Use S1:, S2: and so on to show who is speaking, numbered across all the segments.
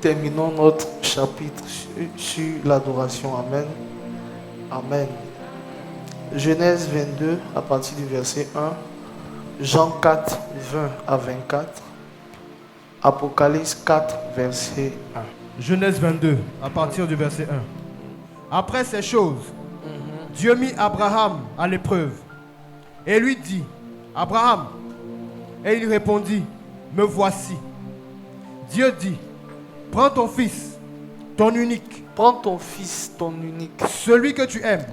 S1: terminons notre chapitre sur l'adoration. Amen. Amen. Genèse 22 à partir du verset 1. Jean 4, 20 à 24. Apocalypse 4, verset 1.
S2: Genèse 22 à partir du verset 1. Après ces choses, Dieu mit Abraham à l'épreuve et lui dit, Abraham, et il répondit, me voici. Dieu dit, prends ton fils, ton unique.
S1: Prends ton fils, ton unique.
S2: Celui que tu aimes.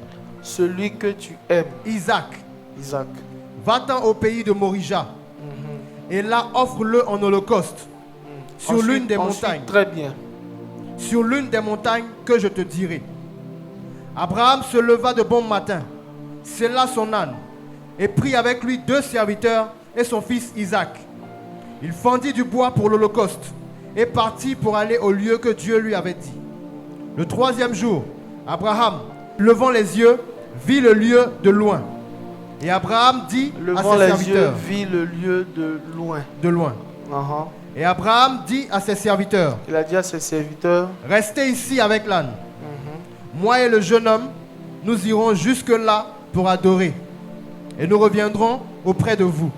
S1: Celui que tu aimes.
S2: Isaac.
S1: Isaac.
S2: Va-t'en au pays de Morija. Et là, offre-le en holocauste. Sur l'une des montagnes.
S1: Très bien.
S2: Sur l'une des montagnes que je te dirai. Abraham se leva de bon matin, sella son âne, et prit avec lui 2 serviteurs et son fils Isaac. Il fendit du bois pour l'holocauste et partit pour aller au lieu que Dieu lui avait dit. Le 3e jour, Abraham, levant les yeux, vit le lieu de loin. Et Abraham dit à ses serviteurs,
S1: vit le lieu de loin.
S2: De loin. Et Abraham dit à ses serviteurs,
S1: il a dit à ses serviteurs,
S2: restez ici avec l'âne. Moi et le jeune homme, nous irons jusque-là pour adorer. Et nous reviendrons auprès de vous.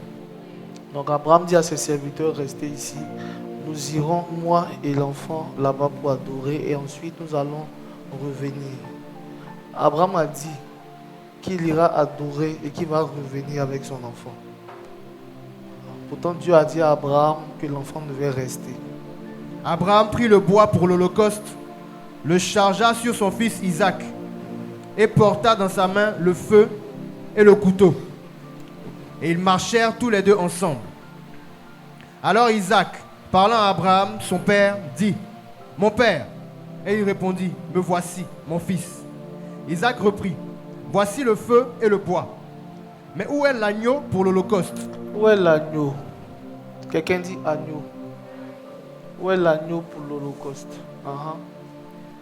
S1: Donc Abraham dit à ses serviteurs, restez ici. Nous irons, moi et l'enfant, là-bas pour adorer. Et ensuite, nous allons revenir. Abraham a dit qu'il ira adorer et qu'il va revenir avec son enfant. Pourtant, Dieu a dit à Abraham que l'enfant devait rester.
S2: Abraham prit le bois pour l'holocauste, le chargea sur son fils Isaac et porta dans sa main le feu et le couteau. Et ils marchèrent tous les deux ensemble. Alors Isaac, parlant à Abraham, son père, dit, mon père. Et il répondit, me voici, mon fils. Isaac reprit, voici le feu et le bois. Mais où est l'agneau pour l'holocauste?
S1: Où est l'agneau? Quelqu'un dit agneau. Où est l'agneau pour l'holocauste?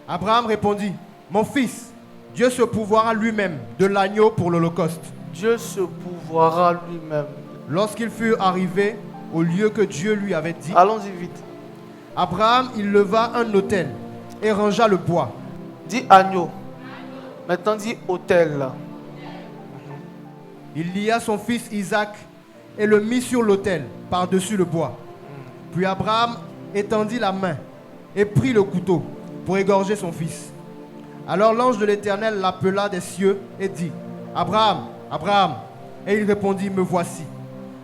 S2: Abraham répondit, mon fils, Dieu se pourvoira lui-même de l'agneau pour l'holocauste.
S1: Dieu se pourvoira lui-même.
S2: Lorsqu'ils furent arrivés au lieu que Dieu lui avait dit,
S1: allons-y vite.
S2: Abraham, il leva un autel et rangea le bois.
S1: Dis agneau. Maintenant dis autel.
S2: Il lia son fils Isaac et le mit sur l'autel par-dessus le bois. Puis Abraham étendit la main et prit le couteau pour égorger son fils. Alors l'ange de l'Éternel l'appela des cieux et dit, Abraham, Abraham. Et il répondit, me voici.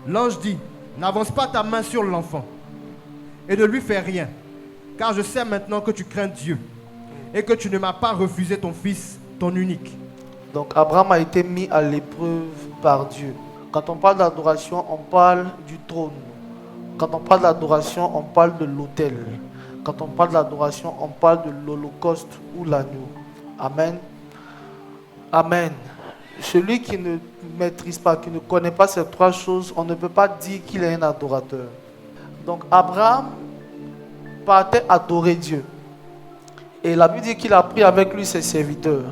S2: L'ange dit, n'avance pas ta main sur l'enfant et ne lui fais rien, car je sais maintenant que tu crains Dieu et que tu ne m'as pas refusé ton fils, ton unique.
S1: Donc Abraham a été mis à l'épreuve par Dieu. Quand on parle d'adoration, on parle du trône. Quand on parle d'adoration, on parle de l'autel. Quand on parle d'adoration, on parle de l'holocauste ou l'agneau. Amen. Amen. Celui qui ne maîtrise pas, qui ne connaît pas ces 3 choses, on ne peut pas dire qu'il est un adorateur. Donc Abraham partait adorer Dieu. Et la Bible dit qu'il a pris avec lui ses serviteurs.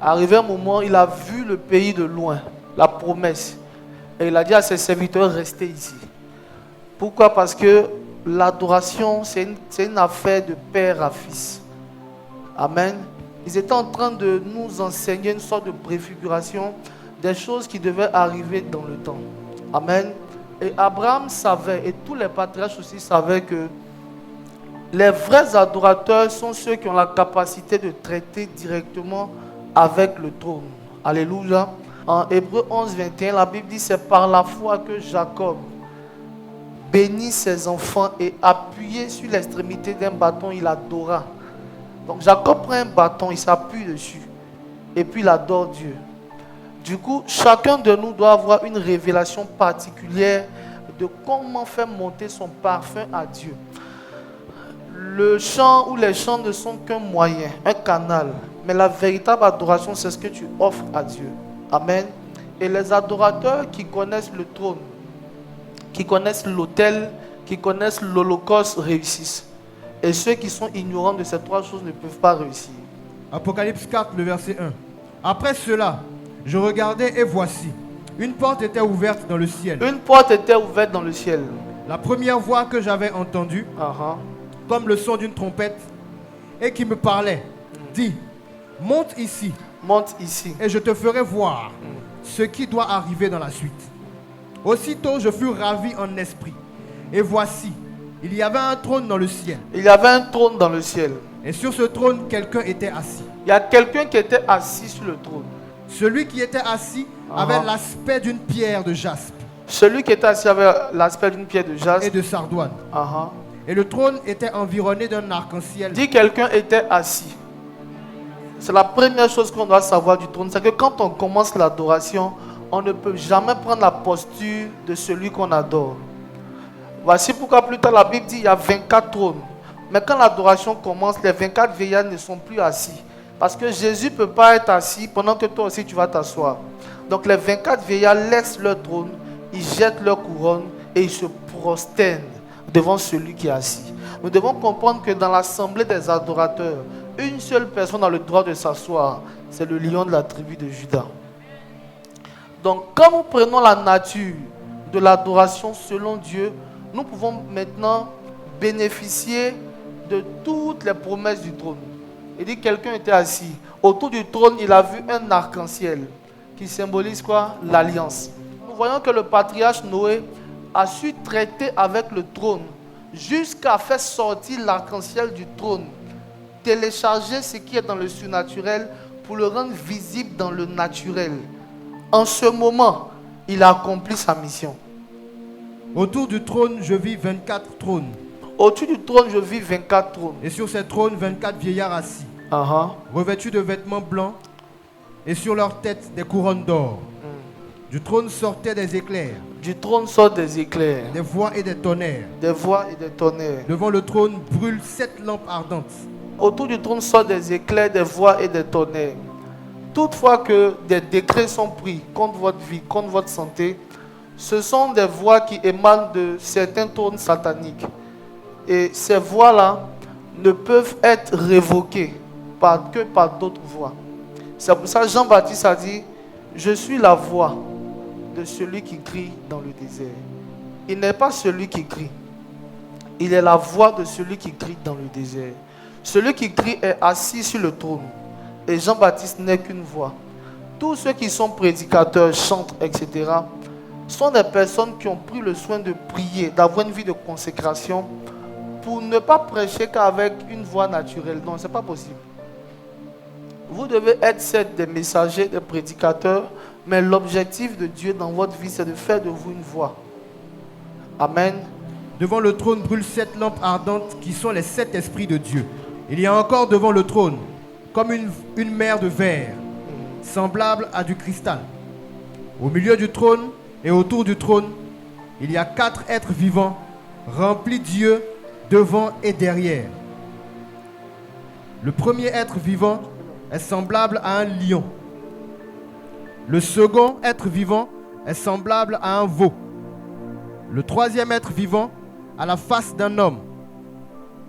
S1: Arrivé un moment, il a vu le pays de loin, la promesse. Et il a dit à ses serviteurs, restez ici. Pourquoi? Parce que l'adoration, c'est une affaire de père à fils. Amen. Ils étaient en train de nous enseigner une sorte de préfiguration des choses qui devaient arriver dans le temps. Amen. Et Abraham savait, et tous les patriarches aussi savaient que les vrais adorateurs sont ceux qui ont la capacité de traiter directement avec le trône. Alléluia. En Hébreux 11, 21, la Bible dit, c'est par la foi que Jacob bénit ses enfants et appuyé sur l'extrémité d'un bâton, il adora. Donc Jacob prend un bâton, il s'appuie dessus et puis il adore Dieu. Du coup, chacun de nous doit avoir une révélation particulière de comment faire monter son parfum à Dieu. Le chant ou les chants ne sont qu'un moyen, un canal. Mais la véritable adoration, c'est ce que tu offres à Dieu. Amen. Et les adorateurs qui connaissent le trône, qui connaissent l'autel, qui connaissent l'holocauste réussissent. Et ceux qui sont ignorants de ces 3 choses ne peuvent pas réussir.
S2: Apocalypse 4, le verset 1. Après cela, je regardais et voici, une porte était ouverte dans le ciel.
S1: Une porte était ouverte dans le ciel.
S2: La première voix que j'avais entendue comme le son d'une trompette, et qui me parlait, dit, monte ici,
S1: Monte ici.
S2: et je te ferai voir ce qui doit arriver dans la suite. Aussitôt, je fus ravi en esprit. Et voici, il y avait un trône dans le ciel.
S1: Il y avait un trône dans le ciel.
S2: Et sur ce trône, quelqu'un était assis.
S1: Il y a quelqu'un qui était assis sur le trône.
S2: Celui qui était assis avait l'aspect d'une pierre de jaspe
S1: Celui qui était assis avait l'aspect d'une pierre de
S2: et
S1: jaspe.
S2: de sardoine.
S1: Ah,
S2: Et le trône était environné d'un arc-en-ciel.
S1: Dit quelqu'un était assis. C'est la première chose qu'on doit savoir du trône. C'est que quand on commence l'adoration, on ne peut jamais prendre la posture de celui qu'on adore. Voici pourquoi plus tard la Bible dit qu'il y a 24 trônes. Mais quand l'adoration commence, les 24 vieillards ne sont plus assis. Parce que Jésus ne peut pas être assis pendant que toi aussi tu vas t'asseoir. Donc les 24 vieillards laissent leur trône, ils jettent leur couronne et ils se prosternent devant celui qui est assis. Nous devons comprendre que dans l'assemblée des adorateurs, une seule personne a le droit de s'asseoir, c'est le lion de la tribu de Juda. Donc quand nous prenons la nature de l'adoration selon Dieu, nous pouvons maintenant bénéficier de toutes les promesses du trône. Il dit que quelqu'un était assis. Autour du trône, il a vu un arc-en-ciel qui symbolise quoi? L'alliance. Nous voyons que le patriarche Noé a su traiter avec le trône jusqu'à faire sortir l'arc-en-ciel du trône, télécharger ce qui est dans le surnaturel pour le rendre visible dans le naturel. En ce moment, il a accompli sa mission.
S2: Autour du trône, je vis 24 trônes.
S1: Autour du trône, je vis 24 trônes.
S2: Et sur ces trônes, 24 vieillards assis, revêtus de vêtements blancs, et sur leurs têtes des couronnes d'or. Du trône sortaient des éclairs.
S1: Du trône sortent des éclairs,
S2: des voix et des tonnerres.
S1: des voix et des tonnerres.
S2: Devant le trône brûlent 7 lampes ardentes.
S1: Autour du trône sortent des éclairs, des voix et des tonnerres. Toutefois que des décrets sont pris contre votre vie, contre votre santé, ce sont des voix qui émanent de certains trônes sataniques. Et ces voix-là ne peuvent être révoquées que par d'autres voix. C'est pour ça que Jean-Baptiste a dit, je suis la voix de celui qui crie dans le désert. Il n'est pas celui qui crie. Il est la voix de celui qui crie dans le désert. Celui qui crie est assis sur le trône. Et Jean-Baptiste n'est qu'une voix. Tous ceux qui sont prédicateurs, chantent, etc., sont des personnes qui ont pris le soin de prier, d'avoir une vie de consécration pour ne pas prêcher qu'avec une voix naturelle. Non, ce n'est pas possible. Vous devez être certes des messagers, des prédicateurs, mais l'objectif de Dieu dans votre vie, c'est de faire de vous une voix. Amen.
S2: Devant le trône brûlent 7 lampes ardentes qui sont les 7 esprits de Dieu. Il y a encore devant le trône, comme une mer de verre, semblable à du cristal. Au milieu du trône et autour du trône, il y a 4 êtres vivants, remplis d'yeux devant et derrière. Le premier être vivant est semblable à un lion. Le second être vivant est semblable à un veau. Le troisième être vivant a la face d'un homme.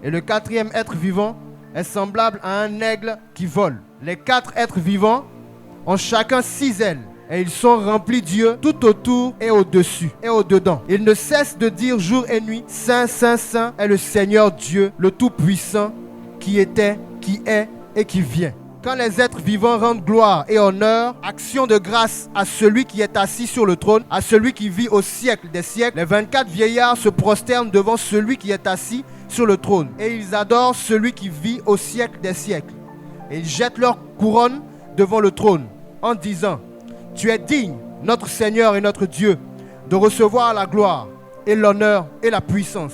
S2: Et le quatrième être vivant est semblable à un aigle qui vole. Les 4 êtres vivants ont chacun 6 ailes. Et ils sont remplis d'yeux tout autour et au-dessus et au-dedans. Ils ne cessent de dire jour et nuit, Saint, Saint, Saint est le Seigneur Dieu, le Tout-Puissant, qui était, qui est et qui vient. Quand les êtres vivants rendent gloire et honneur, action de grâce à celui qui est assis sur le trône, à celui qui vit au siècle des siècles, les 24 vieillards se prosternent devant celui qui est assis sur le trône. Et ils adorent celui qui vit au siècle des siècles. Et ils jettent leur couronne devant le trône en disant, tu es digne, notre Seigneur et notre Dieu, de recevoir la gloire et l'honneur et la puissance,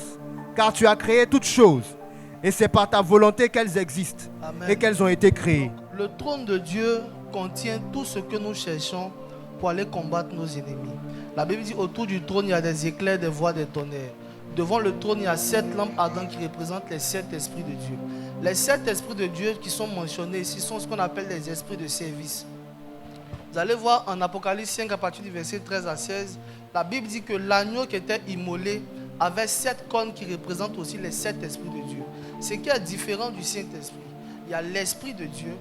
S2: car tu as créé toutes choses, et c'est par ta volonté qu'elles existent. Amen. Et qu'elles ont été créées.
S1: Le trône de Dieu contient tout ce que nous cherchons pour aller combattre nos ennemis. La Bible dit autour du trône, il y a des éclairs, des voix, des tonnerres. Devant le trône, il y a 7 lampes ardentes qui représentent les 7 esprits de Dieu. Les 7 esprits de Dieu qui sont mentionnés ici sont ce qu'on appelle les esprits de service. Vous allez voir en Apocalypse 5 à partir du verset 13 à 16, la Bible dit que l'agneau qui était immolé avait 7 cornes qui représentent aussi les 7 esprits de Dieu. Ce qui est différent du Saint-Esprit, il y a l'Esprit de Dieu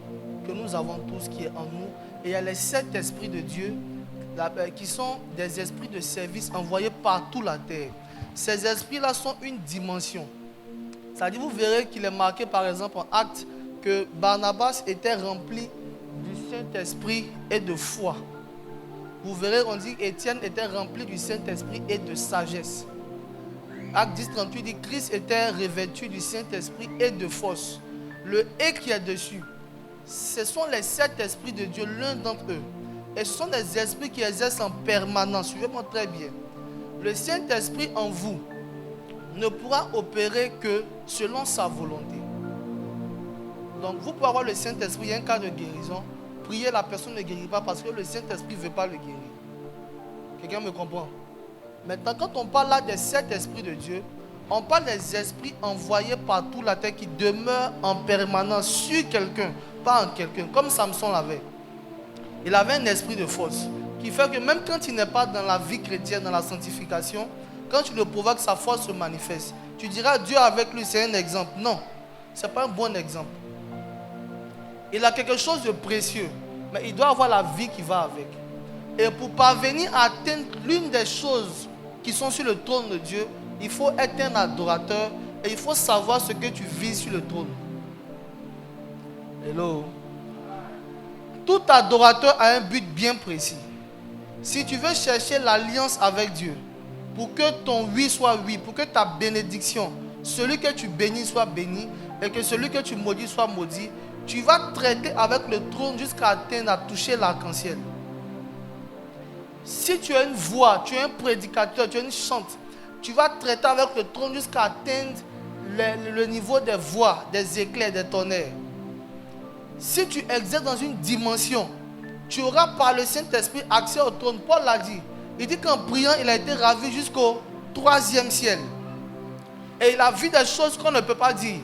S1: que nous avons tous qui est en nous, et il y a les 7 esprits de Dieu qui sont des esprits de service envoyés par toute la terre. Ces esprits-là sont une dimension. Ça dit, vous verrez qu'il est marqué par exemple en Actes que Barnabas était rempli du Saint-Esprit et de foi. Vous verrez, on dit Étienne était rempli du Saint-Esprit et de sagesse. Acte 10, 38 dit Christ était revêtu du Saint-Esprit et de force. Le « et » qui est dessus, ce sont les 7 esprits de Dieu, l'un d'entre eux. Et ce sont des esprits qui exercent en permanence. Suivez-moi très bien. Le Saint-Esprit en vous ne pourra opérer que selon sa volonté. Donc vous pouvez avoir le Saint-Esprit, il y a un cas de guérison. Prier, la personne ne guérit pas parce que le Saint-Esprit ne veut pas le guérir. Quelqu'un me comprend? Maintenant, quand on parle là des 7 esprits de Dieu, on parle des esprits envoyés par toute la terre qui demeurent en permanence sur quelqu'un, pas en quelqu'un, comme Samson l'avait. Il avait un esprit de force qui fait que même quand il n'est pas dans la vie chrétienne, dans la sanctification, quand tu le provoques, sa force se manifeste. Tu diras Dieu avec lui, c'est un exemple. Non, ce n'est pas un bon exemple. Il a quelque chose de précieux, mais il doit avoir la vie qui va avec. Et pour parvenir à atteindre l'une des choses qui sont sur le trône de Dieu, il faut être un adorateur et il faut savoir ce que tu vises sur le trône. Hello. Tout adorateur a un but bien précis. Si tu veux chercher l'alliance avec Dieu, pour que ton oui soit oui, pour que ta bénédiction, celui que tu bénis soit béni, et que celui que tu maudis soit maudit, tu vas traiter avec le trône jusqu'à atteindre, à toucher l'arc-en-ciel. Si tu as une voix, tu es un prédicateur, tu es une chante, tu vas traiter avec le trône jusqu'à atteindre le niveau des voix, des éclairs, des tonnerres. Si tu exerces dans une dimension, tu auras par le Saint-Esprit accès au trône. Paul l'a dit. Il dit qu'en priant, il a été ravi jusqu'au 3e ciel. Et il a vu des choses qu'on ne peut pas dire.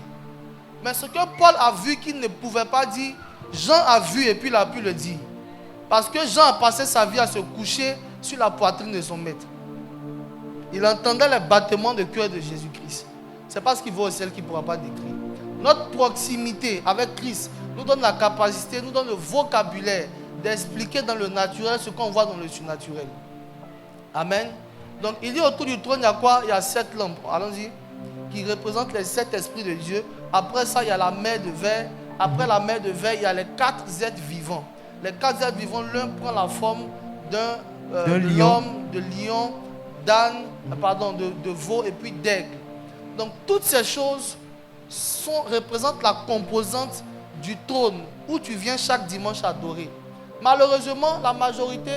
S1: Mais ce que Paul a vu qu'il ne pouvait pas dire, Jean a vu et puis il a pu le dire. Parce que Jean a passé sa vie à se coucher sur la poitrine de son maître. Il entendait les battements de cœur de Jésus-Christ. C'est parce qu'il va au ciel qu'il ne pourra pas décrire. Notre proximité avec Christ nous donne la capacité, nous donne le vocabulaire d'expliquer dans le naturel ce qu'on voit dans le surnaturel. Amen. Donc il dit autour du trône, il y a quoi? Il y a 7 lampes. Allons-y. Qui représentent les 7 esprits de Dieu. Après ça, il y a la mer de verre. Après la mer de verre, il y a les 4 êtres vivants. Les 4 êtres vivants, l'un prend la forme d'un lion, de lion, d'âne, de veau et puis d'aigle. Donc toutes ces choses représentent la composante du trône où tu viens chaque dimanche adorer. Malheureusement, la majorité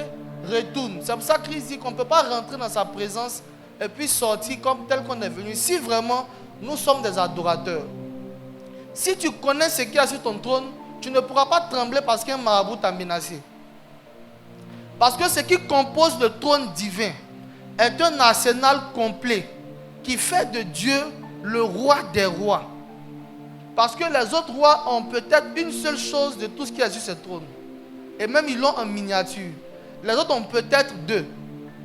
S1: retourne. C'est pour ça que Christ dit qu'on ne peut pas rentrer dans sa présence et puis sortir comme tel qu'on est venu. Si vraiment nous sommes des adorateurs, si tu connais ce qu'il y a sur ton trône, tu ne pourras pas trembler parce qu'un marabout t'a menacé. Parce que ce qui compose le trône divin est un arsenal complet qui fait de Dieu le roi des rois. Parce que les autres rois ont peut-être une seule chose de tout ce qui est sur ce trône. Et même ils l'ont en miniature. Les autres ont peut-être 2.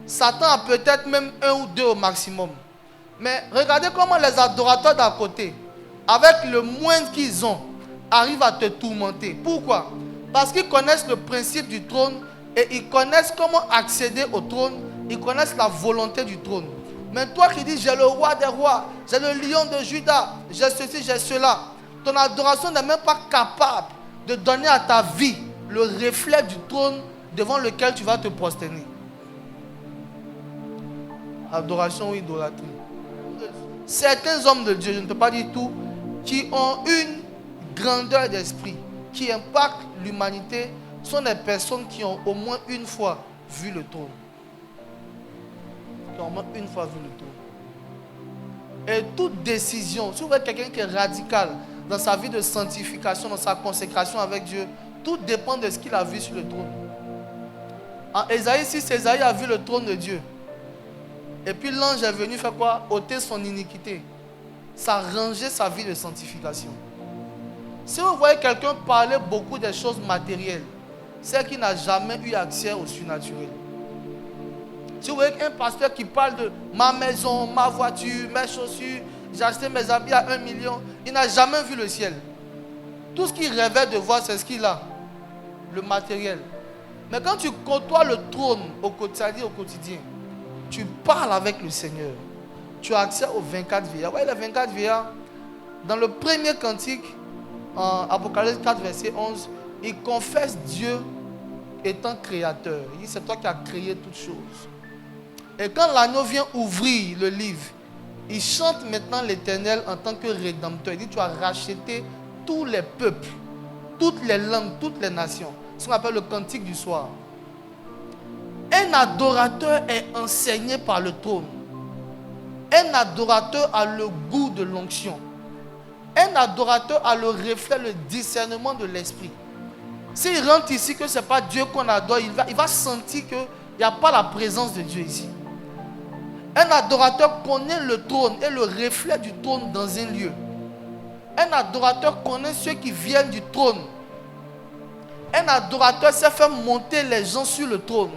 S1: Satan a peut-être même 1 ou 2 au maximum. Mais regardez comment les adorateurs d'à côté, avec le moindre qu'ils ont, arrivent à te tourmenter. Pourquoi? Parce qu'ils connaissent le principe du trône et ils connaissent comment accéder au trône. Ils connaissent la volonté du trône. Mais toi qui dis, j'ai le roi des rois, j'ai le lion de Juda, j'ai ceci, j'ai cela, ton adoration n'est même pas capable de donner à ta vie le reflet du trône devant lequel tu vas te prosterner. Adoration ou idolâtrie. Certains hommes de Dieu, je ne peux pas dire tout, qui ont une grandeur d'esprit, qui impactent l'humanité, sont des personnes qui ont au moins une fois vu le trône. Qui ont au moins une fois vu le trône. Et toute décision, si vous voyez quelqu'un qui est radical dans sa vie de sanctification, dans sa consécration avec Dieu, tout dépend de ce qu'il a vu sur le trône. En Ésaïe 6, Ésaïe a vu le trône de Dieu. Et puis l'ange est venu faire quoi? Ôter son iniquité. Ça a rangé sa vie de sanctification. Si vous voyez quelqu'un parler beaucoup des choses matérielles, c'est qu'il n'a jamais eu accès au surnaturel. Si vous voyez un pasteur qui parle de ma maison, ma voiture, mes chaussures, j'ai acheté mes habits à 1 million, il n'a jamais vu le ciel. Tout ce qu'il rêvait de voir, c'est ce qu'il a. Le matériel. Mais quand tu côtoies le trône au quotidien, tu parles avec le Seigneur. Tu as accès aux 24 vieillards. Ouais, les 24 vieillards, Dans le premier cantique, en Apocalypse 4, verset 11, il confesse Dieu étant créateur. Il dit, c'est toi qui as créé toutes choses. Et quand l'agneau vient ouvrir le livre, il chante maintenant l'Éternel en tant que rédempteur. Il dit, tu as racheté tous les peuples, toutes les langues, toutes les nations. Ce qu'on appelle le cantique du soir. Un adorateur est enseigné par le trône. Un adorateur a le goût de l'onction. Un adorateur a le reflet, le discernement de l'esprit. S'il rentre ici que ce n'est pas Dieu qu'on adore, il va sentir qu'il n'y a pas la présence de Dieu ici. Un adorateur connaît le trône et le reflet du trône dans un lieu. Un adorateur connaît ceux qui viennent du trône. Un adorateur sait faire monter les gens sur le trône.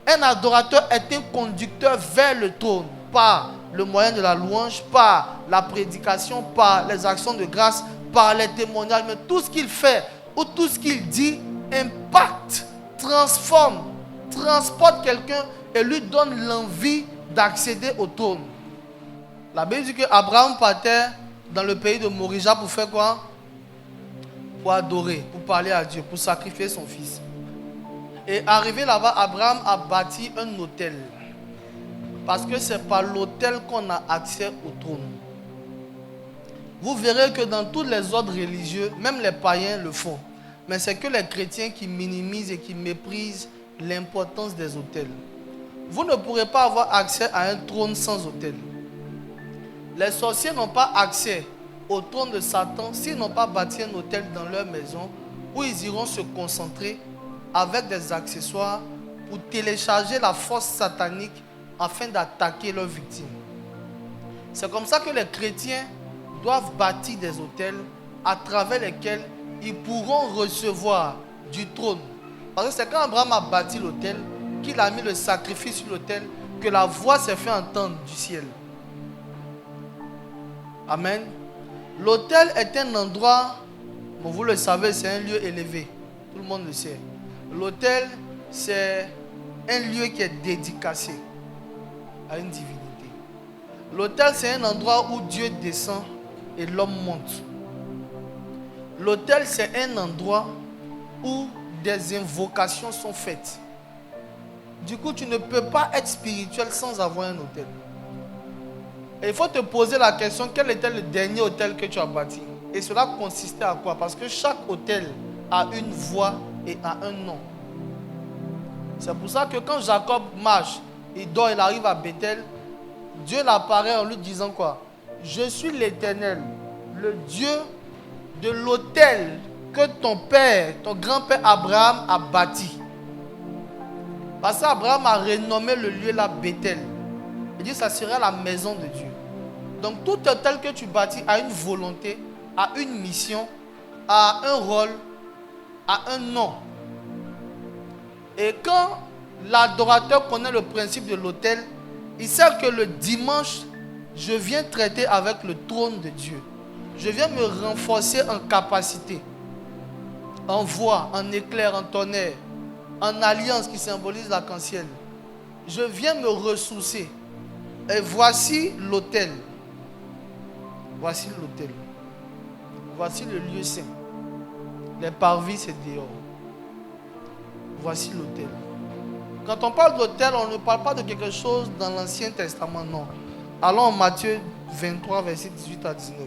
S1: Un adorateur est un conducteur vers le trône par le moyen de la louange, par la prédication, par les actions de grâce, par les témoignages. Mais tout ce qu'il fait ou tout ce qu'il dit impacte, transforme, transporte quelqu'un et lui donne l'envie d'accéder au trône. La Bible dit que Abraham partait dans le pays de Morija pour faire quoi? Pour adorer, pour parler à Dieu, pour sacrifier son fils. Et arrivé là-bas, Abraham a bâti un autel. Parce que c'est par l'autel qu'on a accès au trône. Vous verrez que dans tous les ordres religieux, même les païens le font. Mais c'est que les chrétiens qui minimisent et qui méprisent l'importance des autels. Vous ne pourrez pas avoir accès à un trône sans autel. Les sorciers n'ont pas accès au trône de Satan s'ils n'ont pas bâti un autel dans leur maison où ils iront se concentrer avec des accessoires pour télécharger la force satanique afin d'attaquer leurs victimes. C'est comme ça que les chrétiens doivent bâtir des autels à travers lesquels ils pourront recevoir du trône. Parce que c'est quand Abraham a bâti l'autel, qu'il a mis le sacrifice sur l'autel, que la voix s'est fait entendre du ciel. Amen. L'autel est un endroit, bon, vous le savez, c'est un lieu élevé. Tout le monde le sait. L'autel, c'est un lieu qui est dédicacé à une divinité. L'autel, c'est un endroit où Dieu descend et l'homme monte. L'autel, c'est un endroit où des invocations sont faites. Du coup, tu ne peux pas être spirituel sans avoir un autel. Et il faut te poser la question, quel était le dernier autel que tu as bâti? Et cela consistait à quoi? Parce que chaque autel a une voix et a un nom. C'est pour ça que quand Jacob marche, il dort, il arrive à Bethel, Dieu l'apparaît en lui disant quoi? Je suis l'Éternel, le Dieu de l'autel que ton père, ton grand-père Abraham a bâti. Parce qu'Abraham a renommé le lieu là Bethel. Il dit ça sera la maison de Dieu. Donc tout autel que tu bâtis a une volonté, a une mission, a un rôle, a un nom. Et quand l'adorateur connaît le principe de l'autel, il sait que le dimanche, je viens traiter avec le trône de Dieu. Je viens me renforcer en capacité, en voix, en éclair, en tonnerre, en alliance qui symbolise l'arc-en-ciel. Je viens me ressourcer. Et voici l'autel. Voici l'autel. Voici le lieu saint. Les parvis, c'est dehors. Voici l'autel. Quand on parle d'autel, on ne parle pas de quelque chose dans l'Ancien Testament, non. Allons en Matthieu 23, verset 18 à 19.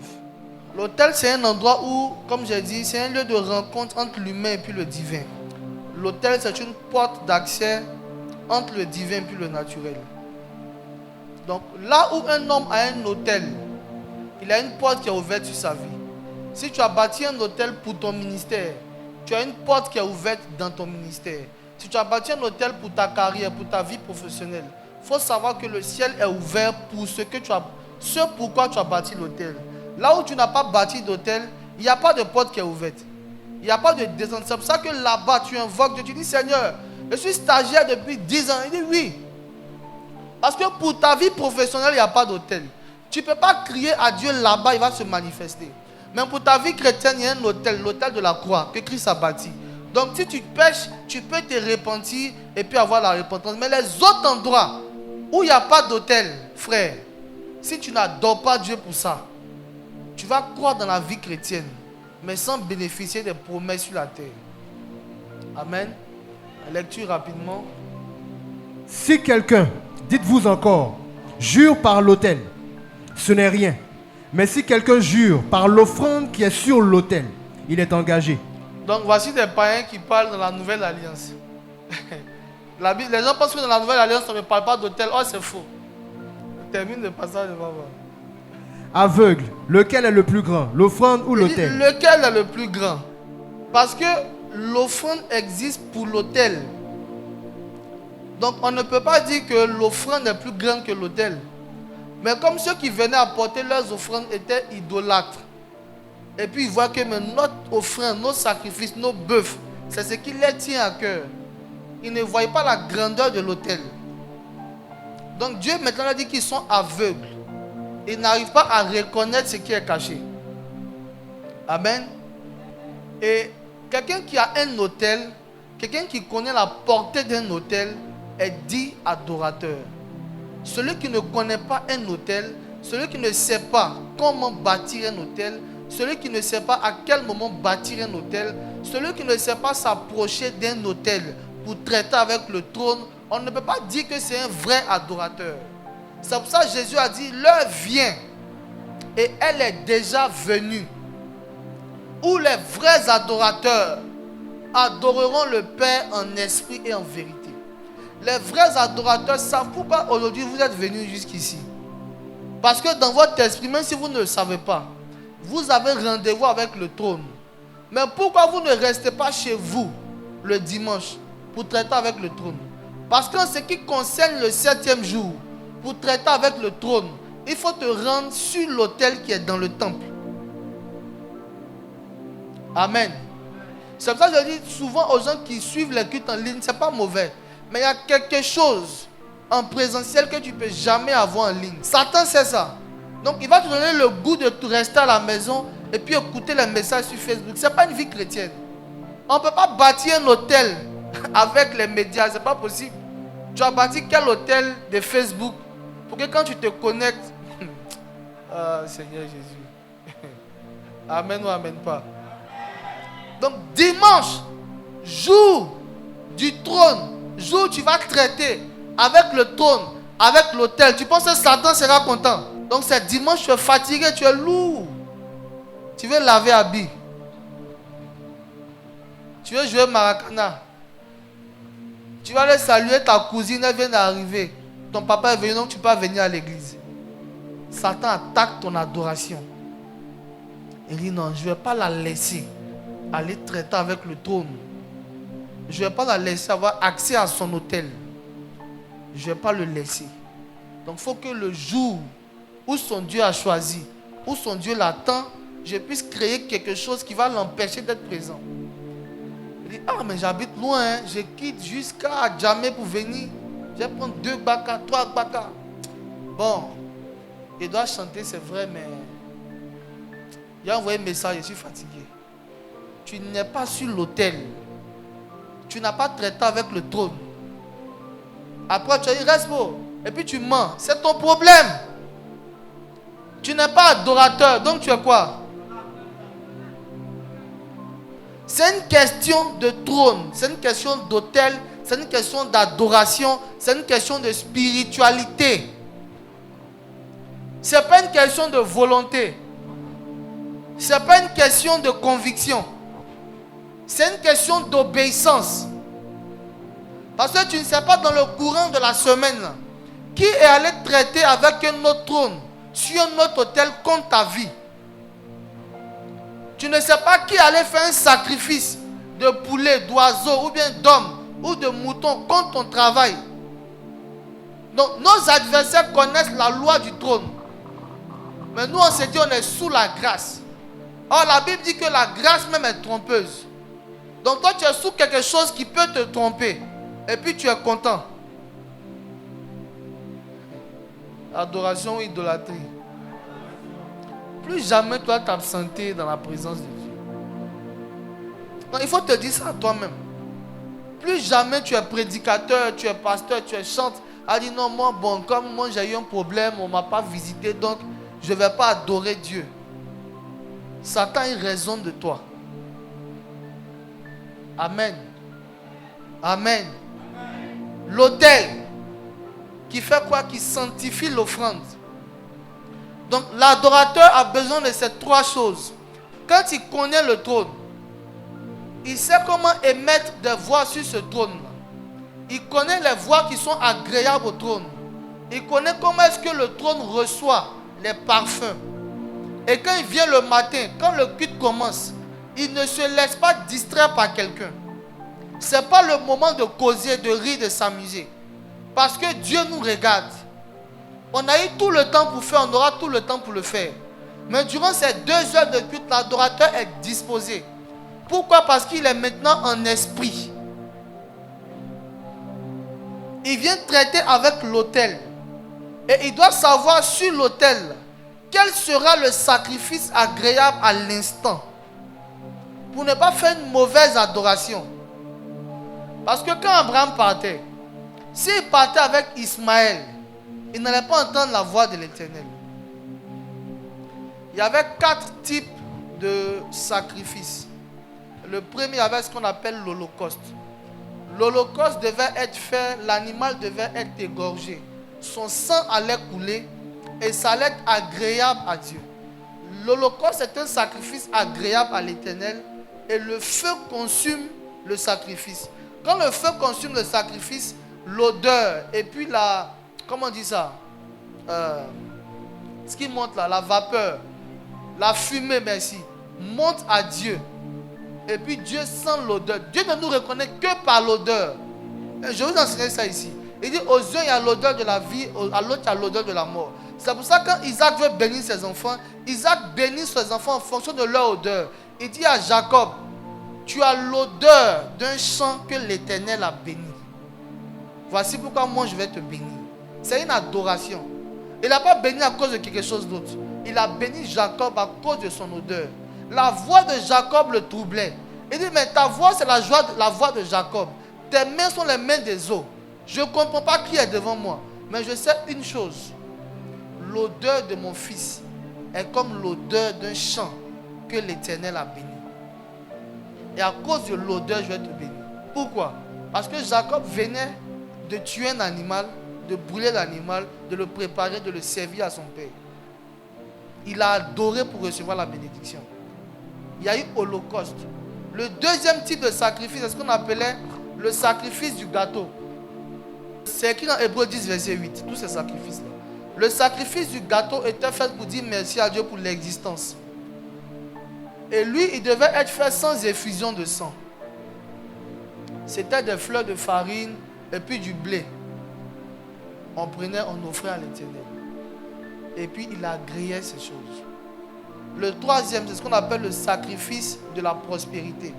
S1: L'autel, c'est un endroit où, comme j'ai dit, c'est un lieu de rencontre entre l'humain et puis le divin. L'autel, c'est une porte d'accès entre le divin et puis le naturel. Donc, là où un homme a un autel, il a une porte qui est ouverte sur sa vie. Si tu as bâti un autel pour ton ministère, tu as une porte qui est ouverte dans ton ministère. Si tu as bâti un autel pour ta carrière, pour ta vie professionnelle, il faut savoir que le ciel est ouvert pour ce pourquoi tu as bâti l'autel. Là où tu n'as pas bâti d'autel, il n'y a pas de porte qui est ouverte. Il n'y a pas de descente. C'est pour ça que là-bas, tu invoques Dieu. Tu dis, Seigneur, je suis stagiaire depuis 10 ans. Il dit, oui. Parce que pour ta vie professionnelle, il n'y a pas d'autel. Tu ne peux pas crier à Dieu là-bas, il va se manifester. Mais pour ta vie chrétienne, il y a un autel, l'autel de la croix que Christ a bâti. Donc si tu pêches, tu peux te repentir et puis avoir la repentance. Mais les autres endroits où il n'y a pas d'autel, frère, si tu n'adores pas Dieu pour ça, vas croire dans la vie chrétienne, mais sans bénéficier des promesses sur la terre. Amen. Lecture rapidement.
S2: Si quelqu'un, dites-vous encore, jure par l'autel, ce n'est rien. Mais si quelqu'un jure par l'offrande qui est sur l'autel, il est engagé.
S1: Donc voici des païens qui parlent dans la nouvelle alliance. Les gens pensent que dans la nouvelle alliance, on ne parle pas d'autel. Oh, c'est faux. On termine le passage, on va voir.
S2: Aveugle, lequel est le plus grand, l'offrande ou l'autel?
S1: Lequel est le plus grand? Parce que l'offrande existe pour l'autel. Donc on ne peut pas dire que l'offrande est plus grande que l'autel. Mais comme ceux qui venaient apporter leurs offrandes étaient idolâtres, et puis ils voient que notre offrande, nos sacrifices, nos bœufs, c'est ce qui les tient à cœur. Ils ne voyaient pas la grandeur de l'autel. Donc Dieu maintenant a dit qu'ils sont aveugles. Ils n'arrivent pas à reconnaître ce qui est caché. Amen. Et quelqu'un qui a un autel, quelqu'un qui connaît la portée d'un autel, est dit adorateur. Celui qui ne connaît pas un autel, celui qui ne sait pas comment bâtir un autel, celui qui ne sait pas à quel moment bâtir un autel, celui qui ne sait pas s'approcher d'un autel pour traiter avec le trône, on ne peut pas dire que c'est un vrai adorateur. C'est pour ça que Jésus a dit, l'heure vient et elle est déjà venue, où les vrais adorateurs adoreront le Père en esprit et en vérité. Les vrais adorateurs savent pourquoi aujourd'hui vous êtes venus jusqu'ici. Parce que dans votre esprit, même si vous ne le savez pas, vous avez rendez-vous avec le trône. Mais pourquoi vous ne restez pas chez vous le dimanche pour traiter avec le trône? Parce qu'en ce qui concerne le 7e jour, pour traiter avec le trône, il faut te rendre sur l'autel qui est dans le temple. Amen. C'est pour ça que je dis souvent aux gens qui suivent les cultes en ligne, ce n'est pas mauvais. Mais il y a quelque chose en présentiel que tu ne peux jamais avoir en ligne. Satan sait ça. Donc il va te donner le goût de rester à la maison et puis écouter les messages sur Facebook. Ce n'est pas une vie chrétienne. On ne peut pas bâtir un hôtel avec les médias. Ce n'est pas possible. Tu as bâti quel hôtel de Facebook pour que quand tu te connectes... Ah, Seigneur Jésus. Amen ou amen pas. Donc dimanche, jour du trône, jour où tu vas traiter avec le trône, avec l'autel, tu penses que Satan sera content. Donc c'est dimanche, tu es fatigué, tu es lourd. Tu veux laver habit. Tu veux jouer maracana. Tu vas aller saluer ta cousine, elle vient d'arriver. Ton papa est venu, donc tu peux venir à l'église. Satan attaque ton adoration. Il dit non, je ne vais pas la laisser aller traiter avec le trône. Je ne vais pas la laisser avoir accès à son autel. Je ne vais pas le laisser. Donc il faut que le jour où son Dieu a choisi, où son Dieu l'attend, je puisse créer quelque chose qui va l'empêcher d'être présent. Il dit, ah mais j'habite loin, hein. Je quitte jusqu'à Djamé pour venir. Je vais prendre 2 baka, 3 baka. Bon, il doit chanter, c'est vrai, mais il a envoyé un message, je suis fatigué. Tu n'es pas sur l'autel. Tu n'as pas traité avec le trône. Après, tu as dit, reste beau. Et puis tu mens. C'est ton problème. Tu n'es pas adorateur. Donc tu es quoi? C'est une question de trône. C'est une question d'autel. C'est une question d'adoration. C'est une question de spiritualité. Ce n'est pas une question de volonté. Ce n'est pas une question de conviction. C'est une question d'obéissance. Parce que tu ne sais pas dans le courant de la semaine qui est allé traiter avec un autre trône sur un autre autel contre ta vie. Tu ne sais pas qui allait faire un sacrifice de poulet, d'oiseau ou bien d'homme ou de mouton contre ton travail. Donc nos adversaires connaissent la loi du trône. Mais nous on se dit on est sous la grâce. Or la Bible dit que la grâce même est trompeuse. Donc toi tu es sous quelque chose qui peut te tromper. Et puis tu es content. Adoration ou idolâtrie. Plus jamais tu dois t'absenter dans la présence de Dieu. Donc il faut te dire ça à toi-même. Plus jamais tu es prédicateur, tu es pasteur, tu es chanteur. A dit non, moi bon, comme moi j'ai eu un problème, on ne m'a pas visité, donc je ne vais pas adorer Dieu. Satan il raisonne de toi. Amen. Amen. L'autel qui fait quoi? Qui sanctifie l'offrande. Donc l'adorateur a besoin de ces trois choses. Quand il connaît le trône, il sait comment émettre des voix sur ce trône. Il connaît les voix qui sont agréables au trône. Il connaît comment est-ce que le trône reçoit les parfums. Et quand il vient le matin, quand le culte commence, il ne se laisse pas distraire par quelqu'un. Ce n'est pas le moment de causer, de rire, de s'amuser. Parce que Dieu nous regarde. On a eu tout le temps pour faire, on aura tout le temps pour le faire. Mais durant ces 2 heures de culte, l'adorateur est disposé. Pourquoi? Parce qu'il est maintenant en esprit. Il vient traiter avec l'autel. Et il doit savoir sur l'autel quel sera le sacrifice agréable à l'instant. Pour ne pas faire une mauvaise adoration. Parce que quand Abraham partait, s'il partait avec Ismaël, il n'allait pas entendre la voix de l'Éternel. Il y avait 4 types de sacrifices. Le premier, il y avait ce qu'on appelle l'holocauste. L'holocauste devait être fait, l'animal devait être égorgé. Son sang allait couler et ça allait être agréable à Dieu. L'holocauste est un sacrifice agréable à l'Éternel et le feu consume le sacrifice. Quand le feu consume le sacrifice, l'odeur et puis la... Comment on dit ça? Ce qui monte là, la vapeur, la fumée, merci, monte à Dieu. Et puis Dieu sent l'odeur. Dieu ne nous reconnaît que par l'odeur. Je vais vous enseigner ça ici. Il dit aux uns il y a l'odeur de la vie, à l'autre il y a l'odeur de la mort. C'est pour ça que quand Isaac veut bénir ses enfants, Isaac bénit ses enfants en fonction de leur odeur. Il dit à Jacob, tu as l'odeur d'un champ que l'Éternel a béni. Voici pourquoi moi je vais te bénir. C'est une adoration. Il n'a pas béni à cause de quelque chose d'autre. Il a béni Jacob à cause de son odeur. La voix de Jacob le troublait. Il dit, mais ta voix c'est la voix de Jacob. Tes mains sont les mains des eaux. Je ne comprends pas qui est devant moi. Mais je sais une chose. L'odeur de mon fils est comme l'odeur d'un champ que l'Éternel a béni. Et à cause de l'odeur, je vais te bénir. Pourquoi? Parce que Jacob venait de tuer un animal, de brûler l'animal, de le préparer, de le servir à son père. Il a adoré pour recevoir la bénédiction. Il y a eu holocauste. Le deuxième type de sacrifice, c'est ce qu'on appelait le sacrifice du gâteau. C'est écrit dans Hébreux 10, verset 8, tous ces sacrifices-là. Le sacrifice du gâteau était fait pour dire merci à Dieu pour l'existence. Et lui, il devait être fait sans effusion de sang. C'était des fleurs de farine et puis du blé. On prenait, on offrait à l'Éternel. Et puis il agréait ces choses. Le troisième, c'est ce qu'on appelle le sacrifice de la prospérité.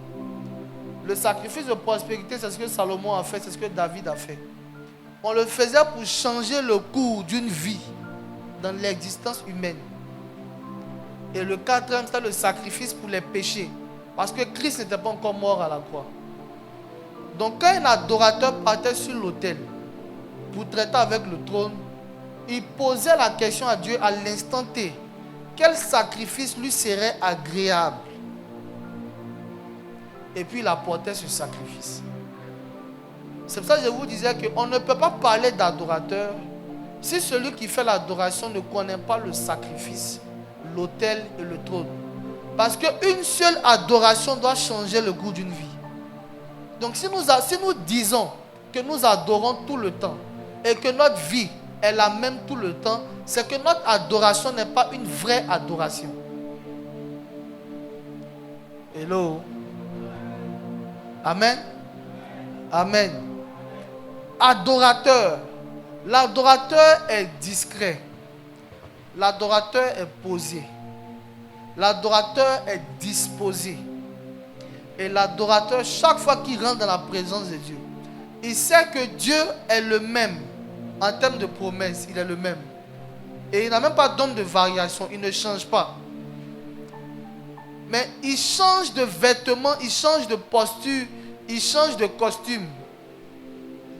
S1: Le sacrifice de prospérité, c'est ce que Salomon a fait, c'est ce que David a fait. On le faisait pour changer le cours d'une vie dans l'existence humaine. Et le quatrième, c'était le sacrifice pour les péchés. Parce que Christ n'était pas encore mort à la croix. Donc quand un adorateur partait sur l'autel pour traiter avec le trône, il posait la question à Dieu à l'instant T. Quel sacrifice lui serait agréable? Et puis il apportait ce sacrifice. C'est pour ça que je vous disais qu'on ne peut pas parler d'adorateur si celui qui fait l'adoration ne connaît pas le sacrifice, l'autel et le trône. Parce qu'une seule adoration doit changer le goût d'une vie. Donc si nous disons que nous adorons tout le temps et que notre vie est la même tout le temps, c'est que notre adoration n'est pas une vraie adoration. Hello. Amen. Amen. Adorateur. L'adorateur est discret. L'adorateur est posé. L'adorateur est disposé. Et l'adorateur, chaque fois qu'il rentre dans la présence de Dieu, il sait que Dieu est le même. En termes de promesses, il est le même. Et il n'a même pas d'homme de variation. Il ne change pas. Mais il change de vêtements, il change de posture, il change de costume.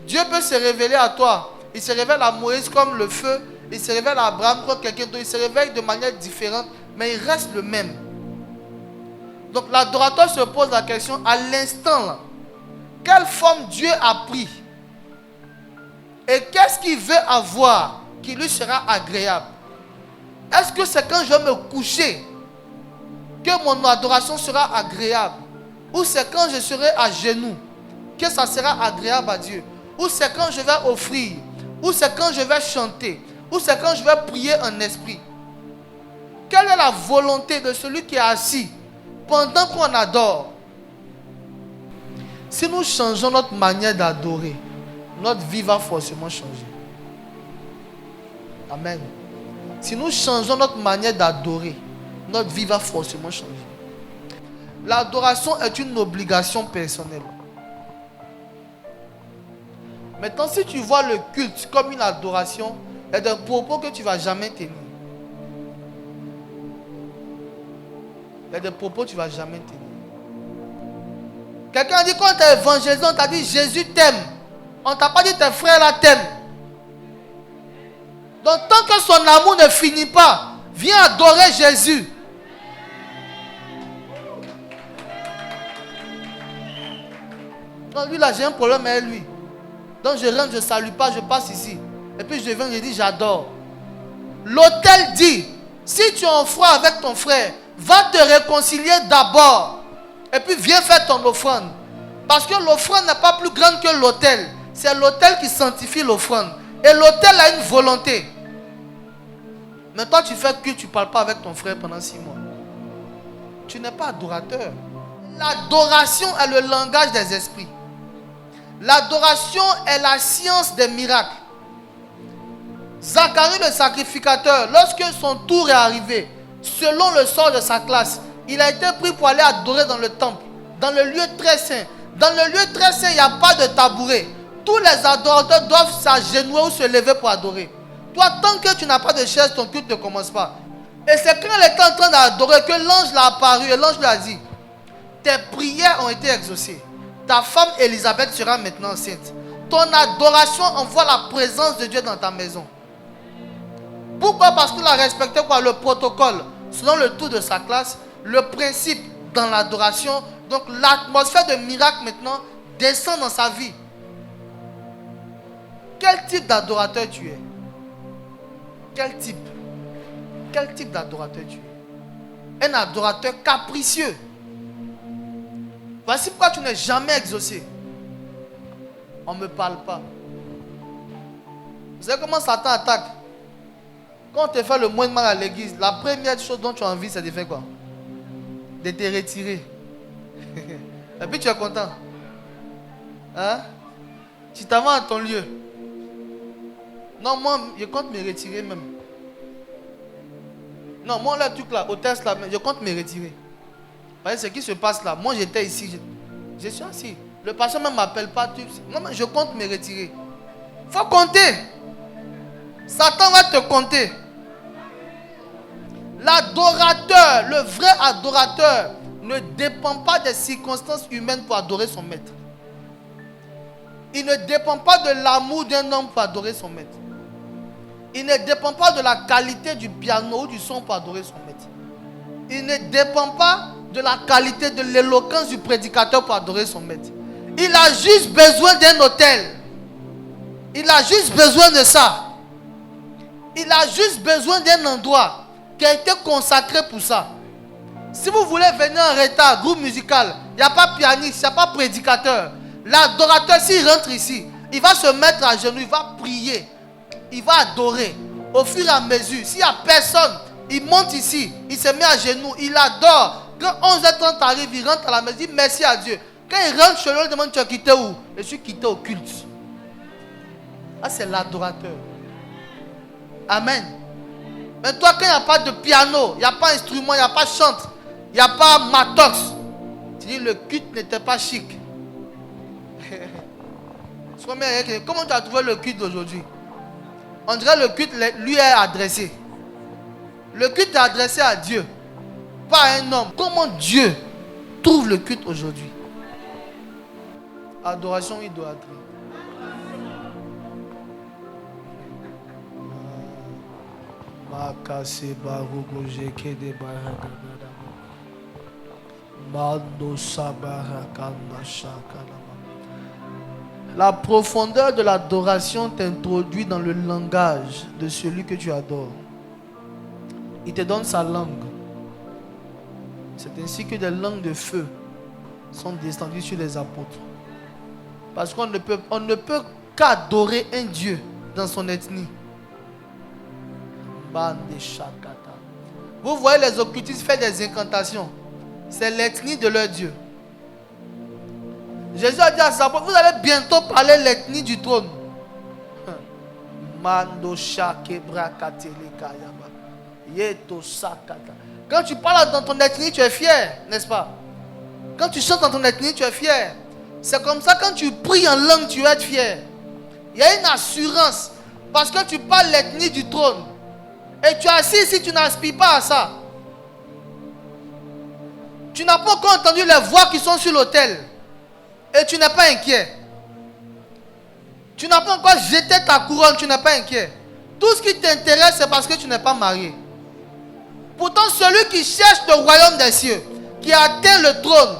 S1: Dieu peut se révéler à toi. Il se révèle à Moïse comme le feu. Il se révèle à Abraham comme quelqu'un d'autre. Il se révèle de manière différente, mais il reste le même. Donc l'adorateur se pose la question à l'instant là. Quelle forme Dieu a pris? Et qu'est-ce qu'il veut avoir qui lui sera agréable? Est-ce que c'est quand je vais me coucher que mon adoration sera agréable? Ou c'est quand je serai à genoux que ça sera agréable à Dieu? Ou c'est quand je vais offrir? Ou c'est quand je vais chanter? Ou c'est quand je vais prier en esprit? Quelle est la volonté de celui qui est assis pendant qu'on adore? Si nous changeons notre manière d'adorer, notre vie va forcément changer. Amen. Si nous changeons notre manière d'adorer, notre vie va forcément changer. L'adoration est une obligation personnelle. Maintenant, si tu vois le culte comme une adoration, il y a des propos que tu ne vas jamais tenir. Il y a des propos que tu ne vas jamais tenir. Quelqu'un a dit quand tu es évangélisé, on t'a dit Jésus t'aime. On ne t'a pas dit tes frères là t'aiment. Donc tant que son amour ne finit pas, viens adorer Jésus. Non, lui là j'ai un problème avec lui. Donc je rentre, je ne salue pas, je passe ici. Et puis je viens, je dis j'adore. L'autel dit, si tu es en froid avec ton frère, va te réconcilier d'abord. Et puis viens faire ton offrande. Parce que l'offrande n'est pas plus grande que l'autel. C'est l'autel qui sanctifie l'offrande. Et l'autel a une volonté. Mais toi tu fais que tu ne parles pas avec ton frère pendant 6 mois. Tu n'es pas adorateur. L'adoration est le langage des esprits. L'adoration est la science des miracles. Zacharie le sacrificateur, lorsque son tour est arrivé, selon le sort de sa classe, il a été pris pour aller adorer dans le temple, dans le lieu très saint. Dans le lieu très saint, il n'y a pas de tabouret. Tous les adorateurs doivent s'agenouiller ou se lever pour adorer. Toi, tant que tu n'as pas de chaise, ton culte ne commence pas. Et c'est quand elle était en train d'adorer que l'ange l'a apparu et l'ange lui a dit, tes prières ont été exaucées. Ta femme Élisabeth sera maintenant enceinte. Ton adoration envoie la présence de Dieu dans ta maison. Pourquoi? Parce qu'il a respecté quoi? Le protocole. Selon le tour de sa classe, le principe dans l'adoration. Donc l'atmosphère de miracle maintenant descend dans sa vie. Quel type d'adorateur tu es? Quel type d'adorateur tu es? Un adorateur capricieux. Voici pourquoi tu n'es jamais exaucé. On ne me parle pas. Vous savez comment Satan attaque? Quand on te fait le moins de mal à l'église, la première chose dont tu as envie, c'est de faire quoi? De te retirer. Et puis tu es content. Hein? Tu t'en vas à ton lieu. Non, moi, je compte me retirer même. Non, moi, là, truc là, au test là, je compte me retirer. Vous voyez ce qui se passe là? Moi, j'étais ici. Je suis assis. Le pasteur ne m'appelle pas. Non, mais je compte me retirer. Il faut compter. Satan va te compter. L'adorateur, le vrai adorateur, ne dépend pas des circonstances humaines pour adorer son maître. Il ne dépend pas de l'amour d'un homme pour adorer son maître. Il ne dépend pas de la qualité du piano ou du son pour adorer son maître. Il ne dépend pas de la qualité de l'éloquence du prédicateur pour adorer son maître. Il a juste besoin d'un autel. Il a juste besoin de ça. Il a juste besoin d'un endroit qui a été consacré pour ça. Si vous voulez venir en retard, groupe musical, il n'y a pas pianiste, il n'y a pas prédicateur. L'adorateur, s'il rentre ici, il va se mettre à genoux, il va prier, il va adorer. Au fur et à mesure, s'il n'y a personne, il monte ici, il se met à genoux, il adore. Quand 11h30 arrive, il rentre à la maison, il dit merci à Dieu. Quand il rentre chez lui, il demande tu as quitté où? Je suis quitté au culte. Ah, c'est l'adorateur. Amen. Mais toi, quand il n'y a pas de piano, il n'y a pas d'instrument, il n'y a pas de chante, il n'y a pas matos, tu dis le culte n'était pas chic. Comment tu as trouvé le culte d'aujourd'hui? On dirait le culte lui est adressé. Le culte est adressé à Dieu, pas à un homme. Comment Dieu trouve le culte aujourd'hui? Adoration, idolâtrie. Mando Sabarakanda Shakalama. La profondeur de l'adoration t'introduit dans le langage de celui que tu adores. Il te donne sa langue. C'est ainsi que des langues de feu sont descendues sur les apôtres. Parce qu'on ne peut qu'adorer un Dieu dans son ethnie. Vous voyez les occultistes faire des incantations. C'est l'ethnie de leur Dieu. Jésus a dit à ses apôtres, vous allez bientôt parler l'ethnie du trône. Quand tu parles dans ton ethnie, tu es fier, n'est-ce pas? Quand tu chantes dans ton ethnie, tu es fier. C'est comme ça, quand tu pries en langue, tu vas être fier. Il y a une assurance. Parce que tu parles l'ethnie du trône. Et tu es assis ici, tu n'aspires pas à ça. Tu n'as pas encore entendu les voix qui sont sur l'autel. Et tu n'es pas inquiet. Tu n'as pas encore jeté ta couronne, tu n'es pas inquiet. Tout ce qui t'intéresse, c'est parce que tu n'es pas marié. Pourtant, celui qui cherche le royaume des cieux, qui a atteint le trône,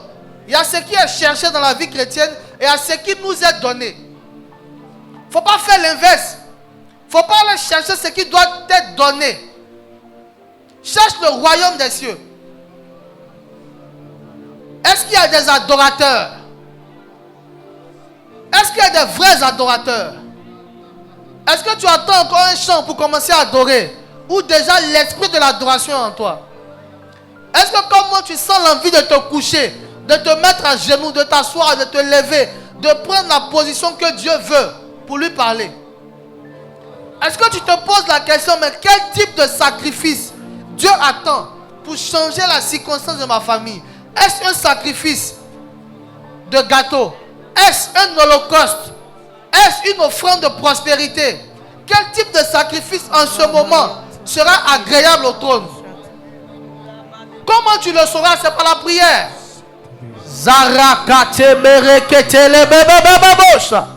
S1: il y a ce qui est cherché dans la vie chrétienne et il y a ce qui nous est donné. Il ne faut pas faire l'inverse. Il ne faut pas aller chercher ce qui doit être donné. Cherche le royaume des cieux. Est-ce qu'il y a des adorateurs? Est-ce qu'il y a des vrais adorateurs? Est-ce que tu attends encore un chant pour commencer à adorer? Ou déjà l'esprit de l'adoration en toi? Est-ce que comme moi tu sens l'envie de te coucher, de te mettre à genoux, de t'asseoir, de te lever, de prendre la position que Dieu veut pour lui parler? Est-ce que tu te poses la question, mais quel type de sacrifice Dieu attend pour changer la circonstance de ma famille? Est-ce un sacrifice de gâteau? Est-ce un holocauste? Est-ce une offrande de prospérité? Quel type de sacrifice en ce moment sera agréable au trône? Comment tu le sauras? C'est par la prière. Zarakate merekete lebebebebosha.